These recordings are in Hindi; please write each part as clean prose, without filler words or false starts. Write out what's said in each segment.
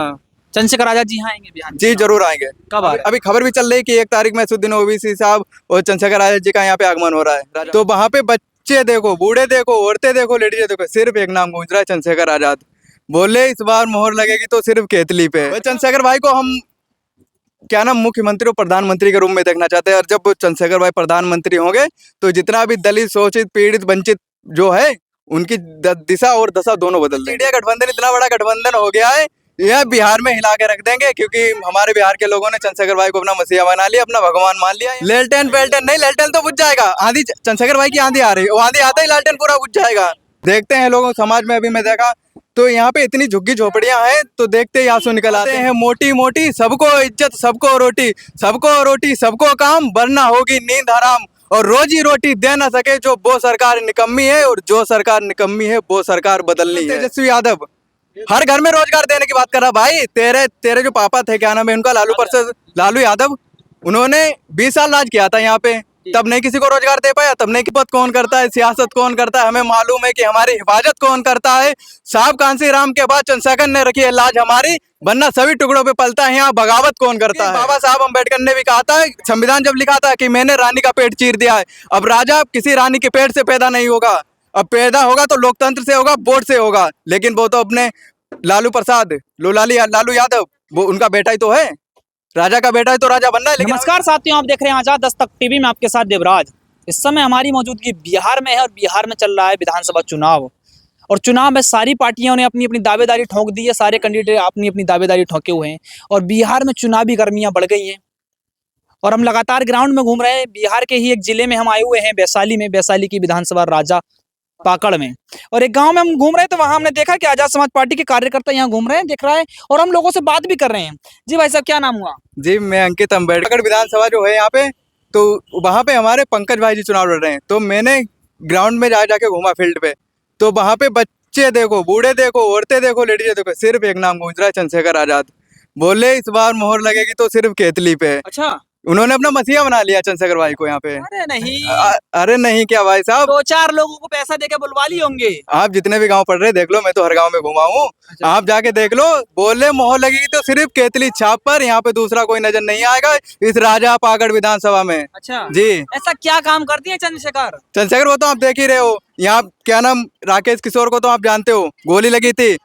चंद्रशेखर आजाद जी यहाँ आएंगे बिहार में? जी जरूर आएंगे। कब आ रहे अभी खबर भी चल रही है कि 1 तारीख में असदुद्दीन ओवैसी साहब और चंद्रशेखर आजाद जी का यहाँ पे आगमन हो रहा है। तो वहाँ पे बच्चे देखो, बूढ़े देखो, औरतें देखो, लेडीज देखो, सिर्फ एक नाम गूंज रहा है, चंद्रशेखर आजाद। बोले इस बार मोहर लगेगी तो सिर्फ केतली पे। चंद्रशेखर भाई को हम क्या नाम मुख्यमंत्री और प्रधानमंत्री के रूप में देखना चाहते हैं, और जब चंद्रशेखर भाई प्रधानमंत्री होंगे तो जितना भी दलित, शोषित, पीड़ित, वंचित जो है उनकी दिशा और दशा दोनों बदल देंगे। इंडिया गठबंधन इतना बड़ा गठबंधन हो गया है, यह बिहार में हिला के रख देंगे, क्योंकि हमारे बिहार के लोगों ने चंद्रशेखर भाई को अपना मसीहा बना लिया, अपना भगवान मान लिया। लेलटेन पेलटेन नहीं, लेलटेन तो बुझ जाएगा। आंधी, चंद्रशेखर भाई की आंधी आ रही है, वो आंधी आता ही लालटेन पूरा बुझ जाएगा। देखते हैं लोगों समाज में, अभी मैं देखा तो यहाँ पे इतनी झुग्गी झोपड़ियां हैं, तो देखते ही आंसू निकल आते हैं। मोटी मोटी सबको इज्जत, सबको रोटी, सबको रोटी, सबको काम, वरना होगी नींद हराम। और रोजी रोटी दे ना सके जो वो सरकार निकम्मी है, और जो सरकार निकम्मी है वो सरकार बदलनी है। तेजस्वी यादव हर घर में रोजगार देने की बात कर रहा। भाई तेरे जो पापा थे, क्या नाम है उनका, लालू यादव, उन्होंने 20 साल राज किया था यहाँ पे, तब नहीं किसी को रोजगार दे पाया, तब नहीं पद कौन करता है, सियासत कौन करता है, हमें मालूम है कि हमारी हिफाजत कौन करता है। साहब कांसी राम के बाद चंद्रशेखर ने रखी है लाज हमारी, वरना सभी टुकड़ों पे पलता है यहाँ बगावत कौन करता है। बाबा साहब अम्बेडकर ने भी कहा था, संविधान जब लिखा था कि मैंने रानी का पेट चीर दिया है। अब राजा किसी रानी के पेट से पैदा नहीं होगा, अब पैदा होगा तो लोकतंत्र से होगा, वोट से होगा, लेकिन वो तो अपने लालू यादव, वो उनका बेटा ही तो है, राजा का बेटा है तो राजा बनना है। नमस्कार साथियों, आप देख रहे हैं आजाद दस्तक टीवी में आपके साथ देवराज। इस समय हमारी मौजूदगी बिहार में है, और बिहार में चल रहा है विधानसभा चुनाव। और चुनाव में सारी पार्टियों ने अपनी अपनी दावेदारी ठोंक दी है, सारे कैंडिडेट अपनी अपनी दावेदारी ठोके हुए हैं, और बिहार में चुनावी गर्मियां बढ़ गई हैं। और हम लगातार ग्राउंड में घूम रहे हैं। बिहार के ही एक जिले में हम आए हुए हैं, वैशाली में, वैशाली की विधानसभा राजा पाकड़ में। और एक गांव में हम घूम रहे हैं, तो वहां हमने देखा कि आजाद समाज पार्टी के कार्यकर्ता यहाँ घूम रहे हैं, देख रहा है, और हम लोगों से बात भी कर रहे हैं। जी भाई साहब, क्या नाम हुआ? जी मैं अंकित अम्बेडकर विधानसभा जो है यहाँ पे, तो वहाँ पे हमारे पंकज भाई जी चुनाव लड़ रहे हैं। तो मैंने ग्राउंड में जाके घूमा फील्ड पे, तो वहाँ पे बच्चे देखो, बूढ़े देखो, औरतें देखो, लेडीज देखो, सिर्फ एक नाम गूंज रहा है, चंद्रशेखर आजाद। बोले इस बार मोहर लगेगी तो सिर्फ केतली पे। अच्छा, उन्होंने अपना मसीहा बना लिया चंद्रशेखर भाई को यहाँ पे। अरे नहीं, अरे नहीं क्या भाई साहब, 2-4 लोगों को पैसा देके बुलवा लिए होंगे। आप जितने भी गांव पढ़ रहे देख लो, मैं तो हर गांव में घुमा हूँ। आप जाके देख लो, बोले मोहर लगेगी तो सिर्फ केतली छाप पर, यहाँ पे दूसरा कोई नजर नहीं आएगा इस राजा पाकड़ विधानसभा में। अच्छा जी, ऐसा क्या काम करती है चंद्रशेखर वो तो आप देख ही रहे हो। यहाँ क्या नाम, राकेश किशोर को तो आप जानते हो, गोली लगी थी,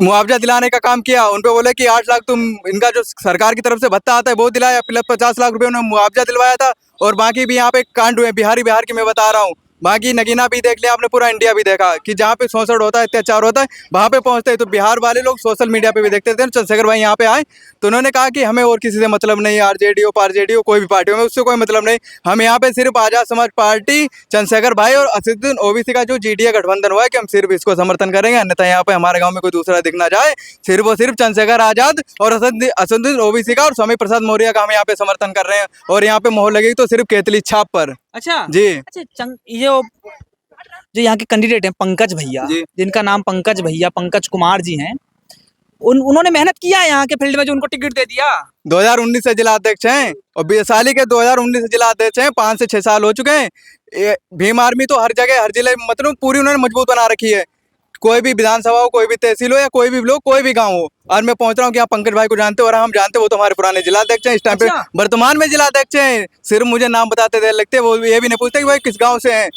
मुआवजा दिलाने का काम किया। उन पे बोले कि 8 लाख तुम, इनका जो सरकार की तरफ से भत्ता आता है वो दिलाया, प्लस 50 लाख रुपए उन्होंने मुआवजा दिलवाया था। और बाकी भी यहाँ पे कांड हुए, बिहार की मैं बता रहा हूँ। बाकी नगीना भी देख लिया आपने, पूरा इंडिया भी देखा कि जहाँ पे शोषण होता है, अत्याचार होता है, वहाँ पे पहुँचते हैं। तो बिहार वाले लोग सोशल मीडिया पे भी देखते थे। चंद्रशेखर भाई यहाँ पे आए तो उन्होंने कहा कि हमें और किसी से मतलब नहीं, आरजेडी हो, कोई भी पार्टी हो, में उससे कोई मतलब नहीं, हम यहाँ पे सिर्फ आजाद समाज पार्टी, चंद्रशेखर भाई और असदुद्दीन ओवैसी का जो जीडीए गठबंधन हुआ है, कि हम सिर्फ इसको समर्थन करेंगे, अन्यथा यहाँ पे हमारे गाँव में कोई दूसरा दिख ना जाए। सिर्फ और सिर्फ चंद्रशेखर आजाद और असदुद्दीन ओवैसी का और स्वामी प्रसाद मौर्य का हम यहाँ पे समर्थन कर रहे हैं, और यहाँ पे मोहर लगेगी तो सिर्फ केतली छाप पर। अच्छा जी, अच्छा, ये जो यहाँ के कैंडिडेट हैं पंकज भैया, जिनका नाम पंकज कुमार जी हैं, उन्होंने मेहनत किया है यहाँ के फील्ड में, जो उनको टिकट दे दिया। 2019 से जिला अध्यक्ष हैं, और वैशाली के 2019 से जिला अध्यक्ष हैं। 5 से 6 साल हो चुके हैं। भीम आर्मी तो हर जगह, हर जिले, मतलब पूरी उन्होंने मजबूत बना रखी है। कोई भी विधानसभा हो, कोई भी तहसील हो, या कोई भी लोग, कोई भी गांव हो, और मैं पहुंच रहा हूँ कि आप पंकज भाई को जानते हो, और हम जानते हो, वो तो हमारे पुराने जिला अध्यक्ष हैं, इस टाइम पे वर्तमान में जिला अध्यक्ष हैं। सिर्फ मुझे नाम बताते देर लगते हैं, वो ये भी नहीं पूछते कि भाई किस गाँव से हैं।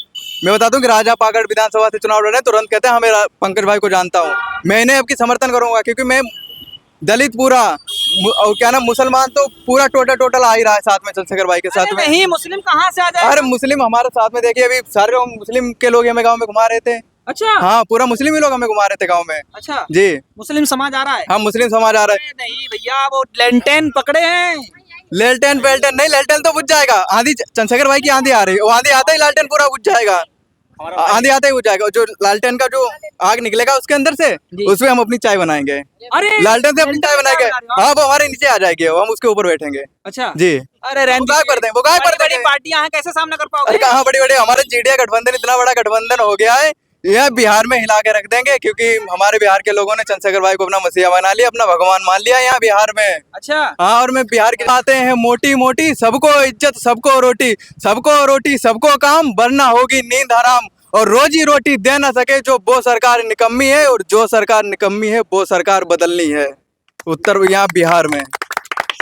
मैं बता दूं कि राजा पाकड़ विधानसभा से चुनाव लड़ रहे हैं, तुरंत कहते हैं हमें पंकज भाई को जानता हूँ। मैं इन्हें आपकी समर्थन करूंगा, क्योंकि मैं दलित पूरा, और क्या नाम, मुसलमान तो पूरा टोटल आ ही रहा है साथ में चंद्रशेखर भाई के साथ में। नहीं, मुस्लिम कहाँ से आ जाए? अरे मुस्लिम हमारे साथ में, देखिए अभी सारे मुस्लिम के लोग हमें गाँव में घुमा रहे थे। अच्छा, हाँ, पूरा मुस्लिम ही लोग हमें घुमा रहे थे गाँव में। अच्छा जी, मुस्लिम समाज आ रहा है। हाँ, मुस्लिम समाज आ रहा है। नहीं भैया, वो लेंटेन पकड़े हैं। लेलटेन पेलटेन नहीं, लेलटेन तो बुझ जाएगा। आंधी, चंद्रशेखर भाई की आंधी आ रही है, वो आंधी आता ही लालटेन पूरा बुझ जाएगा। आंधी आते ही हो जाएगा। जो लालटेन का जो आग निकलेगा उसके अंदर से, उसमें हम अपनी चाय बनाएंगे। अरे लालटेन से अपनी चाय बनाएंगे, हाँ, वो हमारे नीचे आ जाएगी, हम उसके ऊपर बैठेंगे। अच्छा जी, अरे वो गायब कर देंगे। पार्टियां हैं, कैसे सामना कर पाओगे? कहाँ बड़ी हमारे जीडीए गठबंधन इतना बड़ा गठबंधन हो गया है, यह बिहार में हिला के रख देंगे, क्योंकि हमारे बिहार के लोगों ने चंद्रशेखर भाई को अपना मसीहा बना लिया, अपना भगवान मान लिया यहाँ बिहार में। अच्छा, हाँ, और मैं बिहार के आते हैं, मोटी मोटी सबको इज्जत, सबको रोटी, सबको रोटी, सबको काम, वरना होगी नींद हराम। और रोजी रोटी दे ना सके जो वो सरकार निकम्मी है, और जो सरकार निकम्मी है वो सरकार बदलनी है उत्तर यहाँ बिहार में।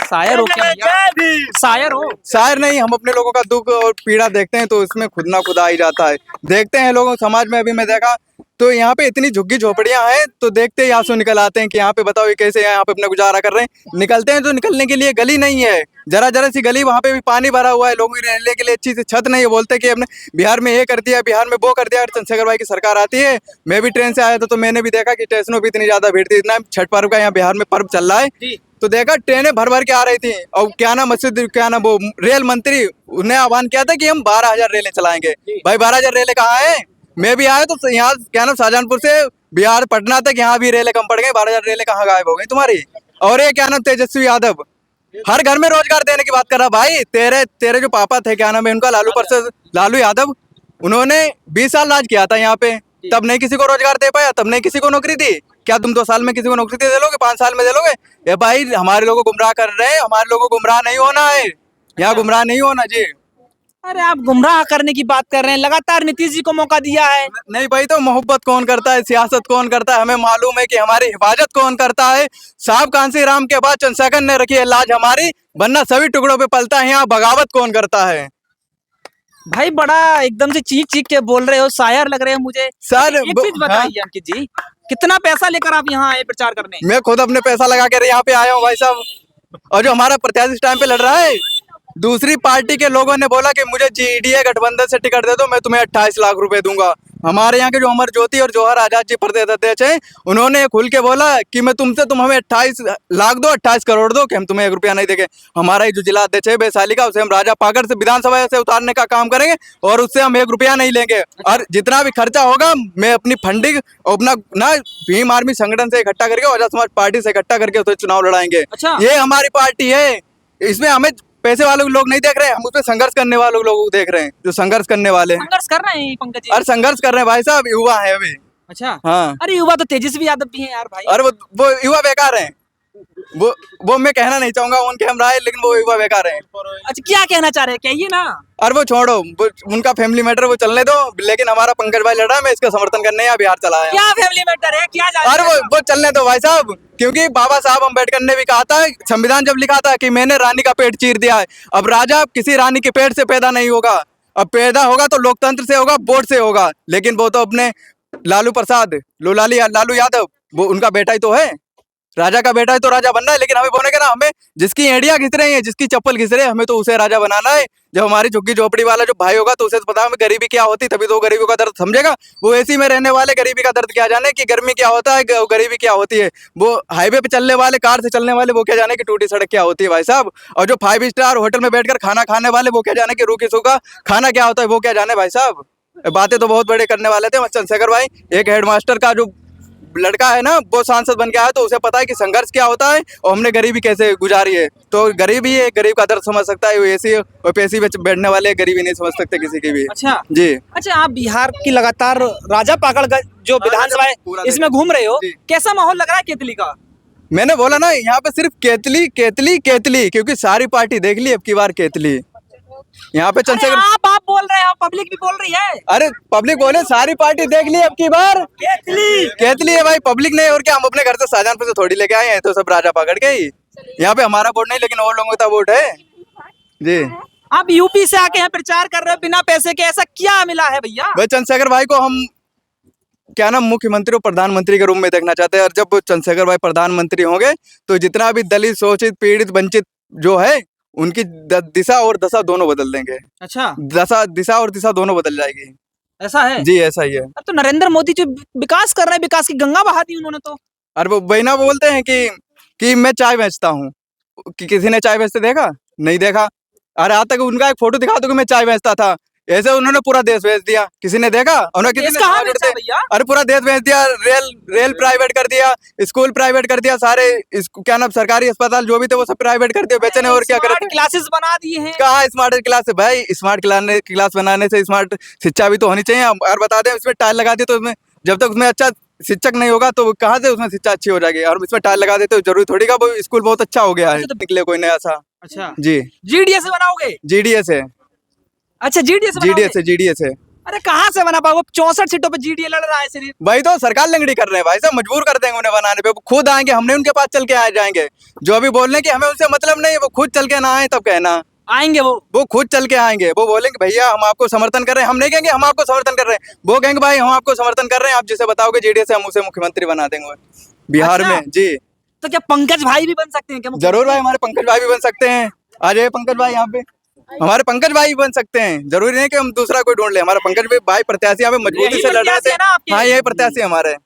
शायर हो क्या भैया? शायर हो? शायर नहीं, हम अपने लोगों का दुख और पीड़ा देखते हैं तो इसमें खुद ना खुद आ ही जाता है। देखते हैं लोगों समाज में, अभी मैं देखा तो यहाँ पे इतनी झुग्गी झोपड़ियां हैं तो देखते ही आंसू निकल आते हैं कि यहाँ पे बताओ ये कैसे यहाँ पे अपना गुजारा कर रहे हैं। निकलते हैं तो निकलने के लिए गली नहीं है, जरा जरा सी गली, वहाँ पे भी पानी भरा हुआ है, लोगों के रहने के लिए अच्छी सी छत नहीं है। बोलते हैं कि हमने बिहार में ये कर दिया, बिहार में वो कर दिया। चंद्रशेखर भाई की सरकार आती है, मैं भी ट्रेन से आया था तो मैंने भी देखा कि स्टेशनों पर इतनी ज्यादा भीड़ थी। इतना छठ पर्व का यहाँ बिहार में पर्व चल रहा है तो देखा ट्रेनें भर भर के आ रही थी। और क्या नाम वो रेल मंत्री ने आह्वान किया था कि हम 12,000 रेलें चलाएंगे। भाई 12,000 रेलें कहाँ है? मैं भी आया तो यहाँ क्या नाम शाहजहांपुर से बिहार पटना तक यहाँ भी रेलें कम पड़ गई। 12,000 रेलें कहाँ गायब हो गई तुम्हारी? और ये क्या नाम तेजस्वी यादव हर घर में रोजगार देने की बात कर रहा। भाई तेरे जो पापा थे, क्या नाम है उनका, लालू यादव, उन्होंने 20 साल राज किया था यहाँ पे, तब नहीं किसी को रोजगार दे पाया, तब नहीं किसी को नौकरी दी। क्या तुम 2 साल में किसी को नौकरी दे लोगे? 5 साल में दे लोगे? ये भाई हमारे लोगों को गुमराह कर रहे हैं, हमारे लोगों को गुमराह नहीं होना है, यहाँ गुमराह नहीं होना जी। अरे आप गुमराह करने की बात कर रहे हैं, लगातार नीतीश जी को मौका दिया है। नहीं भाई, तो मोहब्बत कौन करता है, सियासत कौन करता है, हमें मालूम है कि हमारी हिफाजत कौन करता है। साहब कांसी राम के बाद चंद्रशेखर ने रखी है लाज हमारी, वरना सभी टुकड़ों पे पलता है यहाँ बगावत कौन करता है। भाई बड़ा एकदम से चीख चीख के बोल रहे हो, शायर लग रहे हो मुझे। सर एक चीज बताइए अंकित जी, कितना पैसा लेकर आप यहाँ आए प्रचार करने? मैं खुद अपने पैसा लगा कर यहाँ पे आया हूँ भाई साहब। और जो हमारा प्रत्याशी इस टाइम पे लड़ रहा है, दूसरी पार्टी के लोगों ने बोला कि मुझे जीडीए गठबंधन से टिकट दे दो, मैं तुम्हें 28 लाख रुपए दूंगा। हमारे यहाँ के जो अमर ज्योति और जौहर आजाद जी प्रदेश अध्यक्ष हैं, उन्होंने खुल के बोला कि तुम हमें 28 लाख दो, 28 करोड़ दो, कि हम तुम्हें 1 रुपया नहीं देंगे। हमारा जो जिला अध्यक्ष है वैशाली का, उसे हम राजा पाकड़ से विधानसभा से उतारने का काम करेंगे और उससे हम 1 रुपया नहीं लेंगे। और जितना भी खर्चा होगा मैं अपनी फंडिंग अपना ना भीम आर्मी संगठन से इकट्ठा करके और समाज पार्टी से इकट्ठा करके उसे चुनाव लड़ाएंगे। अच्छा। ये हमारी पार्टी है, इसमें हमें पैसे वाले लोग नहीं देख रहे हैं, हम उसमें संघर्ष करने वाले लोग देख रहे हैं, जो संघर्ष करने वाले हैं। संघर्ष कर रहे हैं पंकज जी? अरे संघर्ष कर रहे हैं भाई साहब, युवा है अभी। अच्छा। हाँ। अरे युवा तो तेजस्वी यादव भी हैं यार भाई। अरे वो युवा बेकार हैं, वो मैं कहना नहीं चाहूंगा उनके हम राय, लेकिन वो युवा बेकार हैं। अच्छा, क्या कहना चाह रहे हैं, कहिए ना। अरे वो छोड़ो, उनका फैमिली मैटर वो चलने दो, लेकिन हमारा पंकज भाई लड़ रहा है, मैं इसका समर्थन करने यहाँ बिहार चला आया। क्या फैमिली मैटर है, क्या अरे वो चलने दो भाई साहब, क्योंकि बाबा साहब अम्बेडकर ने भी कहा था, संविधान जब लिखा था कि मैंने रानी का पेट चीर दिया है। अब राजा किसी रानी के पेट से पैदा नहीं होगा, अब पैदा होगा तो लोकतंत्र से होगा, वोट से होगा। लेकिन वो तो अपने लालू यादव, वो उनका बेटा ही तो है, राजा का बेटा है तो राजा बनना है। लेकिन हमें बोले ना, हमें जिसकी एड़ियां घिस रही हैं, जिसकी चप्पल घिस रहे हैं, हमें तो उसे राजा बनाना है। जब हमारी झुग्गी झोपड़ी वाला जो भाई होगा तो उसे तो पता है हमें गरीबी क्या होती, तभी तो वो गरीबी का दर्द समझेगा। वो एसी में रहने वाले गरीबी का दर्द क्या जाने कि गर्मी क्या होता है, गरीबी क्या होती है। वो हाईवे पे चलने वाले, कार से चलने वाले, वो क्या जाने कि टूटी सड़क क्या होती है भाई साहब। और जो 5 स्टार होटल में बैठकर खाना खाने वाले, वो क्या जाने कि रूखी सूखा खाना क्या होता है, वो क्या जाने भाई साहब। बातें तो बहुत बड़े करने वाले थे चंद्रशेखर भाई। एक हेडमास्टर का जो लड़का है ना, वो सांसद बन के आया तो उसे पता है कि संघर्ष क्या होता है और हमने गरीबी कैसे गुजारी है। तो गरीबी है, गरीब का दर्द समझ सकता है, एसी और पेसी में बैठने वाले गरीबी नहीं समझ सकते किसी की भी। अच्छा जी। अच्छा, आप बिहार की लगातार राजा पाकड़ का जो विधानसभा है इसमें घूम रहे हो, कैसा माहौल लग रहा है केतली का? मैंने बोला ना, यहाँ पे सिर्फ केतली केतली केतली, क्योंकि सारी पार्टी देख ली अब की बार केतली। यहाँ पे चंद्रशेखर, आप बोल रहे हो, पब्लिक भी बोल रही है। अरे पब्लिक बोले सारी पार्टी देख ली अब की बार केतली है भाई, पब्लिक नहीं। और क्या, हम अपने घर से शाहजहांपुर से थोड़ी लेके आए हैं, तो सब राजा पकड़ के ही। यहाँ पे हमारा वोट नहीं, लेकिन और लोगों का वोट है जी। आप यूपी से आके यहाँ प्रचार कर रहे हो बिना पैसे के, ऐसा क्या मिला है भैया? भाई चंद्रशेखर भाई को हम क्या नाम मुख्यमंत्री और प्रधानमंत्री के रूप में देखना चाहते हैं। और जब चंद्रशेखर भाई प्रधानमंत्री होंगे तो जितना भी दलित, शोषित, पीड़ित, वंचित जो है, उनकी दिशा और दशा दोनों बदल देंगे। अच्छा, दिशा और दिशा दोनों बदल जाएगी। ऐसा है जी, ऐसा ही है। तो नरेंद्र मोदी जो विकास कर रहे हैं, विकास की गंगा बहा दी उन्होंने तो। अरे वो बहना बोलते हैं कि मैं चाय बेचता हूँ, कि किसी ने चाय बेचते देखा? नहीं देखा। अरे आज तक उनका एक फोटो दिखा दो कि मैं चाय बेचता था, ऐसे उन्होंने पूरा देश बेच दिया। किसी ने देखा? अरे पूरा देश बेच दिया, रेल प्राइवेट कर दिया, स्कूल प्राइवेट कर दिया, सारे क्या नाम सरकारी अस्पताल जो भी थे वो सब प्राइवेट कर दिया, बेचने। और क्या करे, क्लासेस बना दिए हैं। कहाँ स्मार्ट क्लास है भाई? स्मार्ट क्लास बनाने से स्मार्ट शिक्षा भी तो होनी चाहिए। और बता दें, इसमें टाइल लगा दी तो उसमें जब तक उसमें अच्छा शिक्षक नहीं होगा तो कहाँ से उसमें शिक्षा अच्छी हो जाएगी। और इसमें टाइल लगा देते तो जरूरी थोड़ी का वो स्कूल बहुत अच्छा हो गया है, तो निकले कोई नया सा। अच्छा जी, जीडीएस से बनाओगे? जीडीएस है। अच्छा, जीडीएस है। अरे कहाँ से बना पाओगे? 64 सीटों पे जीडीए लड़ रहा है सिर्फ। भाई तो सरकार लंगड़ी कर रहे हैं भाई साहब, मजबूर कर देंगे उन्हें बनाने पे। वो खुद आएंगे, हमने उनके पास चल के आ जाएंगे। जो अभी बोल रहे हैं कि हमें उनसे मतलब नहीं, वो खुद चल के ना आए तब कहना। आएंगे वो खुद चल के आएंगे, वो बोलेंगे भैया हम आपको समर्थन कर रहे हैं। हम नहीं कहेंगे हम आपको समर्थन कर रहे हैं, वो कहेंगे भाई हम आपको समर्थन कर रहे हैं, आप जिसे बताओगे जेडीएस से हम उसे मुख्यमंत्री बना देंगे बिहार अच्छा। में। जी तो क्या पंकज भाई भी बन सकते हैं क्या? जरूर भाई, हमारे पंकज भाई भी बन सकते हैं। आ जाइए पंकज भाई यहाँ पे, हमारे पंकज भाई भी बन सकते हैं। जरूरी नहीं कि हम दूसरा कोई ढूंढ ले, हमारा पंकज भाई प्रत्याशी यहाँ पे मजबूती यही से लड़ रहे प्रत्याशी थे। है ना आपके? हाँ यही प्रत्याशी हमारे,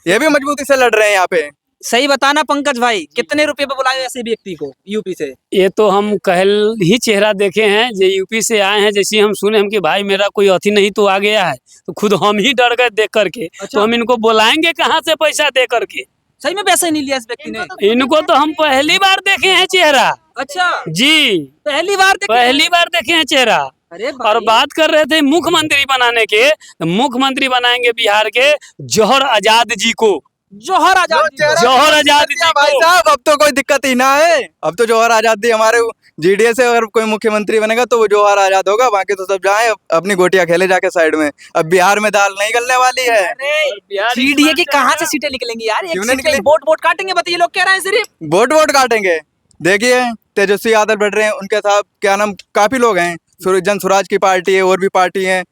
ये भी मजबूती से लड़ रहे हैं यहाँ पे। सही बताना पंकज भाई, कितने रुपए पे बुलाए ऐसे व्यक्ति को यूपी से? ये तो हम कल ही चेहरा देखे हैं, जो यूपी से आए हैं। जैसे हम सुने हम कि भाई मेरा कोई अथी नहीं तो आ गया है, तो खुद हम ही डर गए देख करके। अच्छा। तो हम इनको बुलाएंगे कहाँ से पैसा दे करके? सही में पैसे नहीं लिया इस व्यक्ति ने? इनको तो हम पहली बार देखे हैं चेहरा। अच्छा, जी पहली बार देखे? पहली बार देखे हैं चेहरा। अरे और भाई, बात कर रहे थे मुख्यमंत्री बनाने के, तो मुख्यमंत्री बनाएंगे बिहार के जौहर आजाद जी को। जौहर आजाद जी को। जौहर आजाद जी भाई को। साहब अब तो कोई दिक्कत ही ना है, अब तो जौहर आजाद ही हमारे जीडीएस से अगर कोई मुख्यमंत्री बनेगा तो वो जौहर आजाद होगा। बाकी तो सब जाए अपनी गोटियां खेले जाके साइड में। अब बिहार में दाल नहीं गलने वाली है। जीडीए की कहाँ से सीटें निकलेंगी यार? एक क्यों नहीं सीट पे निकलेंगी? वोट वोट काटेंगे बताइए, लोग कह रहे हैं सिर्फ। वोट काटेंगे। देखिए तेजस्वी यादव बढ़ रहे हैं, उनके साथ क्या नाम काफी लोग हैं, जन स्वराज की पार्टी है और भी पार्टी है,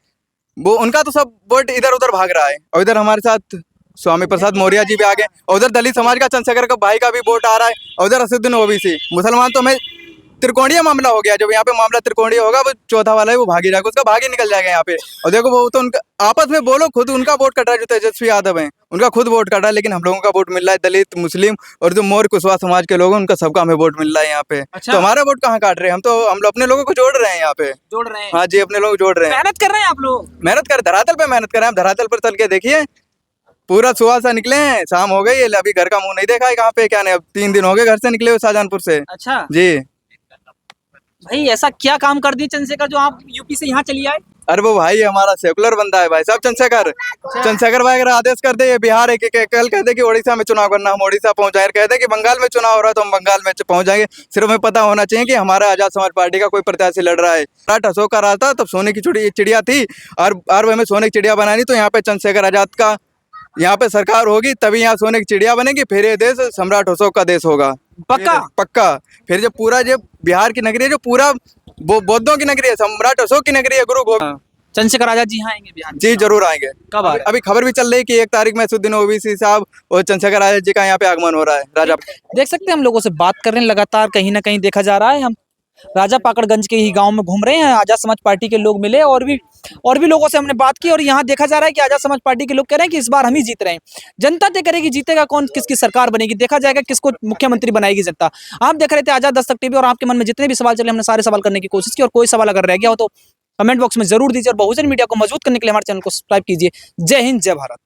वो उनका तो सब वोट इधर उधर भाग रहा है। और इधर हमारे साथ स्वामी प्रसाद मौर्य जी भी आ गए, और उधर दलित समाज का चंद्रशेखर का भाई का भी वोट आ रहा है, और उधर असदुद्दीन ओवैसी। मुसलमान तो मैं त्रिकोणीय मामला हो गया, जब यहाँ पे मामला त्रिकोणीय होगा वो चौथा वाला है वो भाग ही जाएगा, उसका भाग ही निकल जाएगा यहाँ पे। और देखो वो तो उनका आपस में बोलो, खुद उनका वोट कट रहा है, जो तेजस्वी यादव है उनका खुद वोट कट रहा है, लेकिन हम लोगों का वोट मिल रहा है। दलित मुस्लिम और जो मौर्य कुशवाहा समाज के लोग हैं उनका सबका हमें वोट मिल रहा है यहाँ पे। अच्छा। तो हमारा वोट कहाँ काट रहे हैं? हम लोग अपने लोगों को जोड़ रहे हैं यहाँ पे। जोड़ रहे हैं, हाँ जी, अपने लोग जोड़ रहे हैं, मेहनत कर रहे हैं आप लोग। मेहनत कर धरातल पे मेहनत कर रहे हैं। आप धरातल पर चल के देखिए, पूरा सुबह से निकले हैं, शाम हो गई है, अभी घर का मुंह नहीं देखा है कहाँ पे क्या नहीं। अब 3 दिन हो गए घर से निकले हुए शाहजहानपुर से। अच्छा जी भाई, ऐसा क्या काम कर दिए चंद्रशेखर जो आप यूपी से यहाँ चली आए? अरे वो भाई हमारा सेकुलर बंदा है भाई साहब चंद्रशेखर भाई अगर आदेश कर दे ये बिहार है कि कल कह दे कि उड़ीसा में चुनाव करना, हम उड़ीसा पहुंच जाए। कह दे कि बंगाल में चुनाव हो रहा है तो हम बंगाल में पहुंच जाएंगे। सिर्फ हमें पता होना चाहिए कि हमारा आजाद समाज पार्टी का कोई प्रत्याशी लड़ रहा है। अशोक का रहा था तब सोने की चिड़िया थी, और हमें सोने की चिड़िया बनानी, तो यहाँ पे चंद्रशेखर आजाद का यहाँ पे सरकार होगी तभी यहाँ सोने की चिड़िया बनेगी, फिर ये देश सम्राट अशोक का देश होगा। पक्का? पक्का। फिर जब पूरा जो बिहार की नगरी है, जो पूरा वो बौद्धों की नगरी है, सम्राट अशोक की नगरी है, गुरु गोविंद। चंद्रशेखर आजाद जी यहाँ आएंगे बिहार में? जी जरूर आएंगे। कब आ रहे हैं? अभी खबर भी चल रही है कि 1 तारीख में असदुद्दीन ओवैसी साहब और चंद्रशेखर आजाद जी का यहाँ पे आगमन हो रहा है। राजा देख सकते हैं हम लोगों से बात कर रहे हैं, लगातार कहीं ना कहीं देखा जा रहा है। हम राजा पाकड़गंज के ही गांव में घूम रहे हैं, आजाद समाज पार्टी के लोग मिले और भी लोगों से हमने बात की, और यहाँ देखा जा रहा है कि आजाद समाज पार्टी के लोग कह रहे हैं कि इस बार हम ही जीत रहे हैं। जनता तय करेगी जीतेगा कौन, किसकी सरकार बनेगी, देखा जाएगा किसको मुख्यमंत्री बनाएगी जनता। आप देख रहे थे आजाद दस्तक टीवी, और आपके मन में जितने भी सवाल चले हमने सारे सवाल करने की कोशिश की, और कोई सवाल अगर रह गया हो तो कमेंट बॉक्स में जरूर दीजिए, और बहुजन मीडिया को मजबूत करने के लिए हमारे चैनल को सब्सक्राइब कीजिए। जय हिंद, जय भारत।